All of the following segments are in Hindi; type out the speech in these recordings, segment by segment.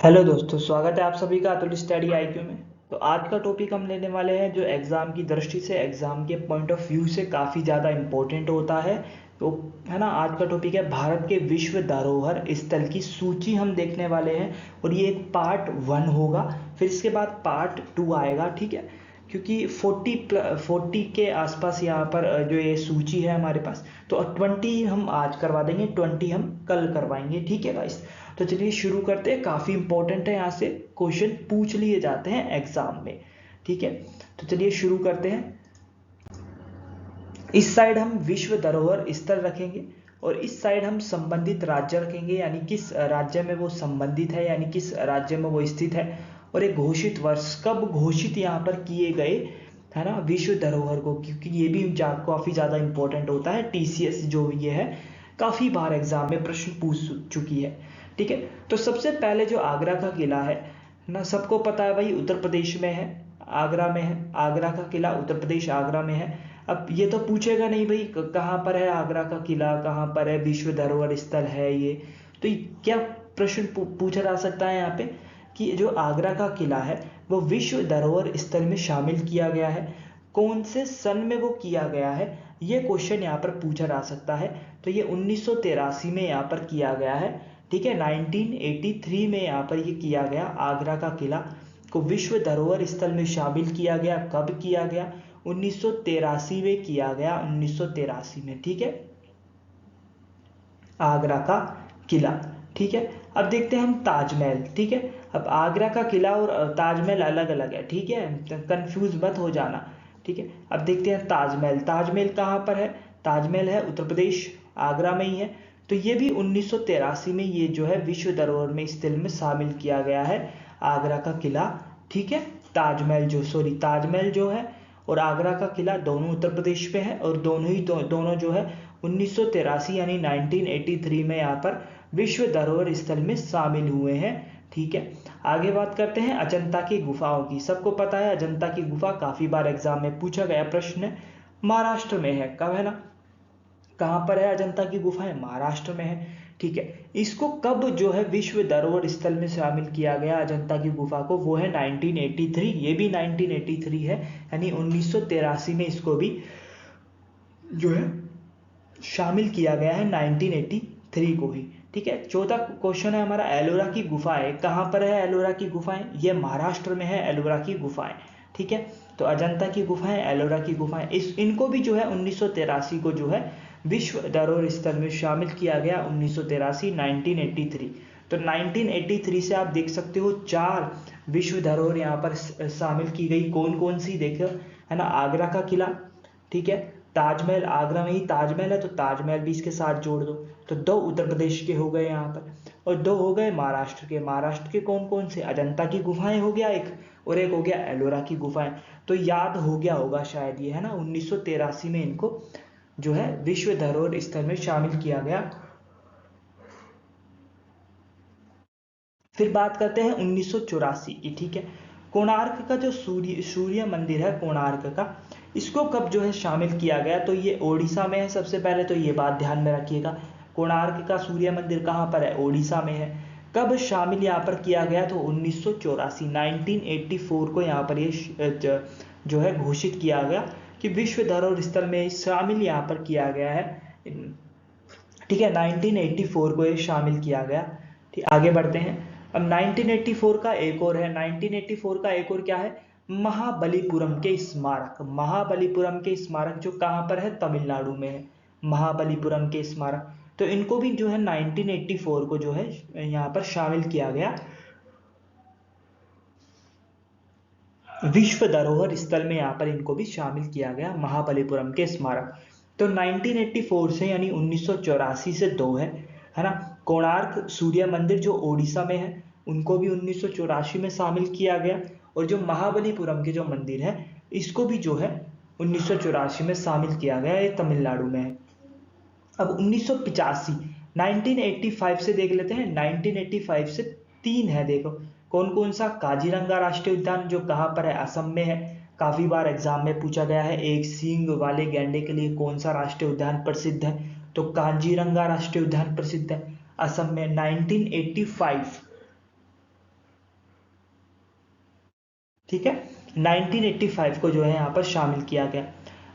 हेलो दोस्तों, स्वागत है आप सभी का अतुल स्टडी आईक्यू में। तो आज का टॉपिक हम लेने वाले हैं जो एग्ज़ाम की दृष्टि से, एग्ज़ाम के पॉइंट ऑफ व्यू से काफ़ी ज़्यादा इम्पोर्टेंट होता है। तो है ना, आज का टॉपिक है भारत के विश्व धरोहर स्थल की सूची हम देखने वाले हैं। और ये एक पार्ट 1 होगा, फिर इसके बाद पार्ट 2 आएगा, ठीक है। क्योंकि 40 के आसपास यहाँ पर जो ये सूची है हमारे पास, तो 20 हम आज करवा देंगे, 20 हम कल करवाएंगे, ठीक है गाइस। तो चलिए शुरू करते हैं। काफ़ी इंपॉर्टेंट है, यहाँ से क्वेश्चन पूछ लिए जाते हैं एग्जाम में, ठीक है। तो चलिए शुरू करते हैं। इस साइड हम विश्व धरोहर स्थल रखेंगे और इस साइड हम संबंधित राज्य रखेंगे, यानी किस राज्य में वो संबंधित है, यानी किस राज्य में वो स्थित है। और एक घोषित वर्ष कब घोषित यहाँ पर किए गए, है ना, विश्व धरोहर को, क्योंकि ये भी काफ़ी ज़्यादा इंपॉर्टेंट होता है। टीसीएस जो ये है काफ़ी बार एग्जाम में प्रश्न पूछ चुकी है, ठीक है। तो सबसे पहले जो आगरा का किला है ना, सबको पता है भाई, उत्तर प्रदेश में है, आगरा में है। आगरा का किला उत्तर प्रदेश, आगरा में है। अब ये तो पूछेगा नहीं भाई कहाँ पर है आगरा का किला, कहाँ पर है विश्व धरोहर स्थल है ये। तो क्या प्रश्न पूछा जा सकता है यहाँ पे कि जो आगरा का किला है वो विश्व धरोहर स्थल में शामिल किया गया है, कौन से सन में वो किया गया है, ये क्वेश्चन यहाँ पर पूछा जा सकता है। तो ये 1983 में यहाँ पर किया गया है, ठीक है। 1983 में यहाँ पर ये किया गया, आगरा का किला को विश्व धरोहर स्थल में शामिल किया गया। कब किया गया? 1983 में किया गया, 1983 में, ठीक है, आगरा का किला, ठीक है। अब देखते हैं हम ताजमहल, ठीक है। अब आगरा का किला और ताजमहल अलग अलग है, ठीक है, कंफ्यूज मत हो जाना, ठीक है। अब देखते हैं ताजमहल। ताजमहल कहाँ पर है? ताजमहल है उत्तर प्रदेश, आगरा में ही है। तो ये भी 1983 में ये जो है विश्व धरोहर में स्थल में शामिल किया गया है, आगरा का किला, ठीक है। ताजमहल जो है और आगरा का किला दोनों उत्तर प्रदेश में है, और दोनों जो है 1983 यानी 1983 में यहाँ पर विश्व धरोहर स्थल में शामिल हुए हैं, ठीक है। आगे बात करते हैं अजंता की गुफाओं की। सबको पता है अजंता की गुफा, काफी बार एग्जाम में पूछा गया प्रश्न है। महाराष्ट्र में है, कब है ना, कहाँ पर है अजंता की गुफाएं? महाराष्ट्र में है, ठीक है। इसको कब जो है विश्व धरोहर स्थल में शामिल किया गया अजंता की गुफा को? वो है 1983, ये भी 1983 है, यानी 1983 में इसको भी जो है शामिल किया गया है, 1983 को ही, ठीक है। चौथा क्वेश्चन है हमारा, एलोरा की गुफाएं कहाँ पर है? एलोरा की गुफाएं ये महाराष्ट्र में है, एलोरा की गुफाएं, ठीक है। तो अजंता की गुफाएं, एलोरा की गुफाएं, इनको भी जो है 1983 को जो है विश्व धरोहर स्थल में शामिल किया गया, 1983, 1983। तो 1983 से आप देख सकते हो 4 विश्व धरोहर यहाँ पर शामिल की गई। कौन कौन सी देखो, है ना, आगरा का किला, ठीक है, ताजमहल, आगरा में ही ताजमहल है तो ताजमहल भी इसके साथ जोड़ दो। तो 2 उत्तर प्रदेश के हो गए यहाँ पर, और 2 हो गए महाराष्ट्र के। महाराष्ट्र के कौन कौन से? अजंता की गुफाएं हो गया एक, और एक हो गया एलोरा की गुफाएं। तो याद हो गया होगा शायद ये, है ना, 1983 में इनको जो है विश्व धरोहर स्थल में शामिल किया गया। फिर बात करते हैं 1984 की, ठीक है। कोणार्क का जो सूर्य सूर्य मंदिर है, कोणार्क का, इसको कब जो है शामिल किया गया? तो ये ओडिशा में है। सबसे पहले तो ये बात ध्यान में रखिएगा, कोणार्क का सूर्य मंदिर कहाँ पर है? ओडिशा में है। कब शामिल यहाँ पर किया गया? तो 1984, 1984 को यहाँ पर ये जो है घोषित किया गया कि विश्व धरोहर स्थल में शामिल यहाँ पर किया गया है, ठीक है। 1984 को ये शामिल किया गया, ठीक। आगे बढ़ते हैं। अब 1984 का एक और है, 1984 का एक और क्या है? महाबलीपुरम के स्मारक। महाबलीपुरम के स्मारक जो कहाँ पर है? तमिलनाडु में है, महाबलीपुरम के स्मारक। तो इनको भी जो है 1984 को जो है यहाँ पर शामिल किया गया विश्व धरोहर स्थल में, यहाँ पर इनको भी शामिल किया गया, महाबलीपुरम के स्मारक। तो 1984 से यानी 1984 से 2 है ना। कोणार्क सूर्य मंदिर जो ओडिशा में है, उनको भी 1984 में शामिल किया गया, और जो महाबलीपुरम के जो मंदिर है, इसको भी जो है 1984 में शामिल किया गया, ये तमिलनाडु में है। अब 1985, 1985 से देख लेते हैं। 1985 से 3 है, देखो कौन कौन सा? काजीरंगा राष्ट्रीय उद्यान जो कहाँ पर है? असम में है। काफी बार एग्जाम में पूछा गया है, एक सींग वाले गैंडे के लिए कौन सा राष्ट्रीय उद्यान प्रसिद्ध है? तो काजीरंगा राष्ट्रीय उद्यान प्रसिद्ध है, असम में। 1985 ठीक है। 1985 को जो है यहाँ पर शामिल किया गया।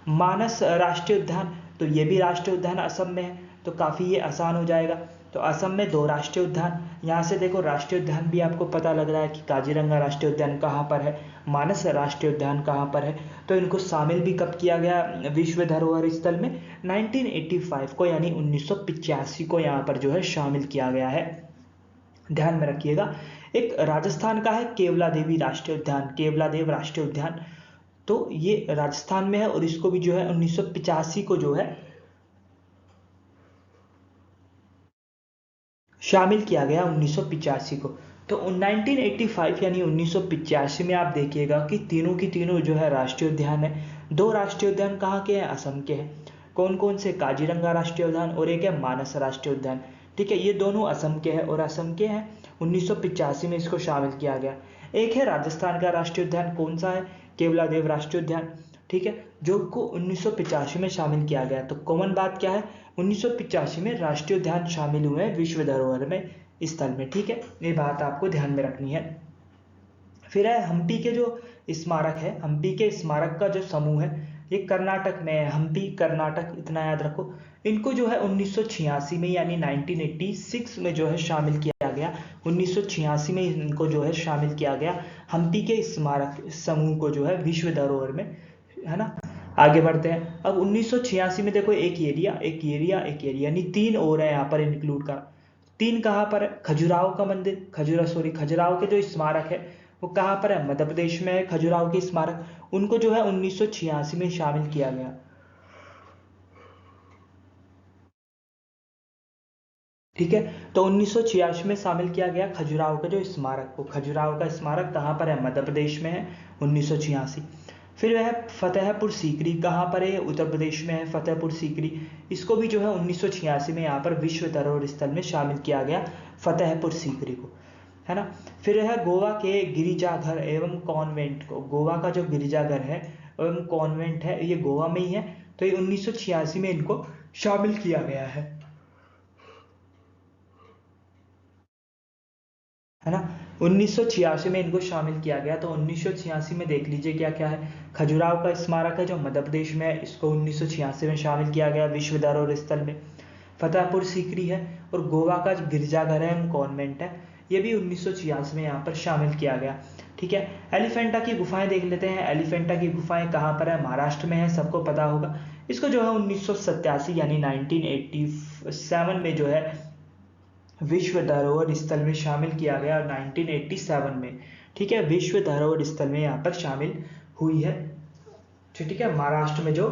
मानस राष्ट्रीय उद्यान, तो ये भी राष्ट्रीय उद्यान असम में है, तो काफ़ी ये आसान हो जाएगा। तो असम में 2 राष्ट्रीय उद्यान, यहाँ से देखो राष्ट्रीय उद्यान भी आपको पता लग रहा है कि काजीरंगा राष्ट्रीय उद्यान कहाँ पर है, मानस राष्ट्रीय उद्यान कहाँ पर है। तो इनको शामिल भी कब किया गया विश्व धरोहर स्थल में? 1985 को, यानी 1985 को यहाँ पर जो है शामिल किया गया है। ध्यान में रखिएगा। एक राजस्थान का है केवला देवी राष्ट्रीय उद्यान, केवला देव राष्ट्रीय उद्यान, तो ये राजस्थान में है और इसको भी जो है 1985 को जो है शामिल किया गया, 1985 को। तो 1985 यानी 1985 में आप देखिएगा कि तीनों की तीनों जो है राष्ट्रीय उद्यान है। 2 राष्ट्रीय उद्यान कहाँ के हैं? असम के हैं। कौन कौन से? काजीरंगा राष्ट्रीय उद्यान और एक है मानस राष्ट्रीय उद्यान। ठीक है, ये दोनों असम के हैं और असम के हैं, 1985 में इसको शामिल किया गया। एक है राजस्थान का राष्ट्रीय उद्यान, कौन सा है? केवलादेव राष्ट्रीय उद्यान। ठीक है, जो को 1985 में शामिल किया गया। तो कॉमन बात क्या है? 1985 में राष्ट्रीय उद्यान शामिल हुए हैं विश्व धरोहर में स्थल में। ठीक है, ये बात आपको ध्यान में रखनी है। फिर है हम्पी के जो स्मारक है, हम्पी के स्मारक का जो समूह है, ये कर्नाटक में है। हम्पी कर्नाटक, इतना याद रखो। इनको जो है 1986 में यानी 1986 में जो है शामिल किया गया। 1986 में इनको जो है शामिल किया गया, हम्पी के स्मारक समूह को जो है विश्व धरोहर में, है ना। आगे बढ़ते हैं। अब 1986 में देखो एक एरिया, एक एरिया, एक एरिया, यानी 3 और है यहाँ पर इंक्लूड का। 3 कहाँ पर है? खजुराहो का मंदिर, खजुराहो के जो स्मारक है वो कहाँ पर है? मध्य प्रदेश में है खजुराहो के स्मारक। उनको जो है 1986 में शामिल किया गया। ठीक है, तो 1986 में शामिल किया गया खजुराहो के जो स्मारक को। खजुराहो का स्मारक कहाँ पर है? मध्य प्रदेश में है, 1986। फिर वह फतेहपुर सीकरी, कहाँ पर है? उत्तर प्रदेश में है फतेहपुर सीकरी। इसको भी जो है 1986 में यहाँ पर विश्व धरोहर स्थल में शामिल किया गया, फतेहपुर सीकरी को, है ना। फिर है गोवा के गिरिजाघर एवं कॉन्वेंट को। गोवा का जो गिरिजाघर है एवं कॉन्वेंट है, ये गोवा में ही है। तो ये 1986 में इनको शामिल किया गया है ना। 1986 में इनको शामिल किया गया। तो 1986 में देख लीजिए क्या क्या है। खजुराहो का स्मारक है जो मध्य प्रदेश में है, इसको 1986 में शामिल किया गया विश्व धरोहर स्थल में। फतेहपुर सीकरी है और गोवा का गिरजाघर है, कॉन्वेंट है, ये भी 1986 में यहाँ पर शामिल किया गया। ठीक है, एलिफेंटा की गुफाएं देख लेते हैं। एलिफेंटा की गुफाएं कहाँ पर है? महाराष्ट्र में है, सबको पता होगा। इसको जो है 1987 यानी 1987 में जो है विश्व धरोहर स्थल में शामिल किया गया, 1987 में। ठीक है, विश्व धरोहर स्थल में यहाँ पर शामिल हुई है। ठीक है, महाराष्ट्र में जो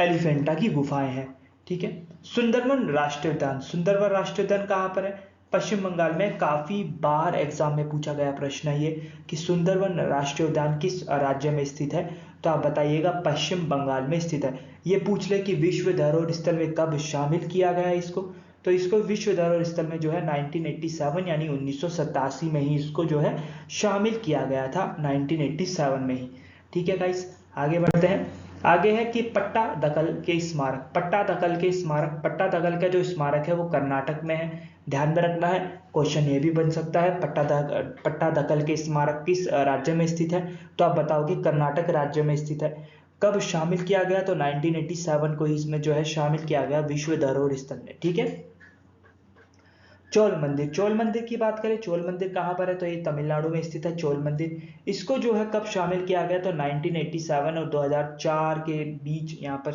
एलिफेंटा की गुफाएं हैं। ठीक है, सुंदरवन राष्ट्रीय उद्यान। सुंदरवन राष्ट्रीय उद्यान कहाँ पर है? पश्चिम बंगाल में। काफी बार एग्जाम में पूछा गया प्रश्न ये कि सुंदरवन राष्ट्रीय उद्यान किस राज्य में स्थित है? तो आप बताइएगा पश्चिम बंगाल में स्थित है। ये पूछ ले कि विश्व धरोहर स्थल में कब शामिल किया गया है इसको, तो इसको विश्व धरोहर स्थल में जो है 1987 यानी 1987 में ही इसको जो है शामिल किया गया था, 1987 में ही। ठीक है गाइस, आगे बढ़ते हैं। आगे है कि पट्टादकल के स्मारक। पट्टादकल के स्मारक, पट्टादकल का जो स्मारक है वो कर्नाटक में है, ध्यान में रखना है। क्वेश्चन ये भी बन सकता है, पट्टादकल के स्मारक किस राज्य में स्थित है? तो आप बताओगे कर्नाटक राज्य में स्थित है। कब शामिल किया गया? तो 1987 को इसमें जो है शामिल किया गया विश्व धरोहर स्थल में। ठीक है, चोल मंदिर। चोल मंदिर की बात करें, चोल मंदिर कहाँ पर है? तो ये तमिलनाडु में स्थित है चोल मंदिर। इसको जो है कब शामिल किया गया? तो 1987 और 2004 के बीच यहाँ पर,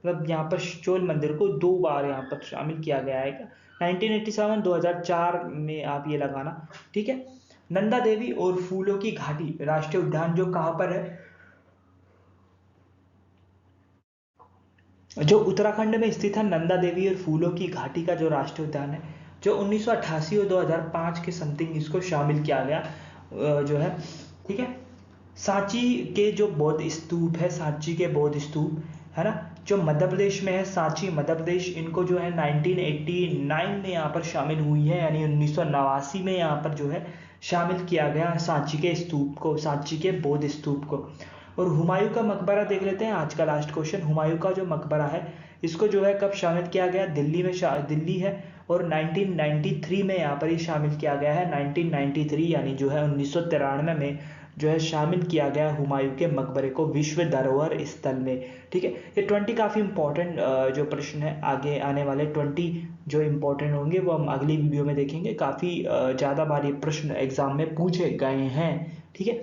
मतलब यहाँ पर चोल मंदिर को 2 बार यहाँ पर शामिल किया गया है। 1987 2004 में आप ये लगाना। ठीक है, नंदा देवी और फूलों की घाटी राष्ट्रीय उद्यान जो कहाँ पर है? जो उत्तराखंड में स्थित है, नंदा देवी और फूलों की घाटी का जो राष्ट्रीय उद्यान है, जो 1988 और 2005 के समथिंग इसको शामिल किया गया जो है। ठीक है, सांची के जो बौद्ध स्तूप है, सांची के बौद्ध स्तूप, है ना, जो मध्य प्रदेश में है, सांची मध्य प्रदेश, इनको जो है 1989 में यहाँ पर शामिल हुई है, यानी 1989 में यहाँ पर जो है शामिल किया गया सांची के स्तूप को, सांची के बौद्ध स्तूप को। और हुमायूं का मकबरा देख लेते हैं, आज का लास्ट क्वेश्चन। हुमायूं का जो मकबरा है इसको जो है कब शामिल किया गया? दिल्ली में, दिल्ली है, और 1993 में यहाँ पर ही शामिल किया गया है। 1993 यानी जो है 1993 में जो है शामिल किया गया हुमायूं के मकबरे को विश्व धरोहर स्थल में। ठीक है, ये 20 काफ़ी इंपॉर्टेंट जो प्रश्न है, आगे आने वाले 20 जो इंपॉर्टेंट होंगे वो हम अगली वीडियो में देखेंगे। काफ़ी ज़्यादा बार ये प्रश्न एग्जाम में पूछे गए हैं। ठीक है,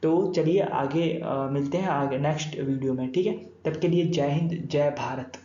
तो चलिए आगे मिलते हैं आगे नेक्स्ट वीडियो में। ठीक है, तब के लिए जय हिंद, जय भारत।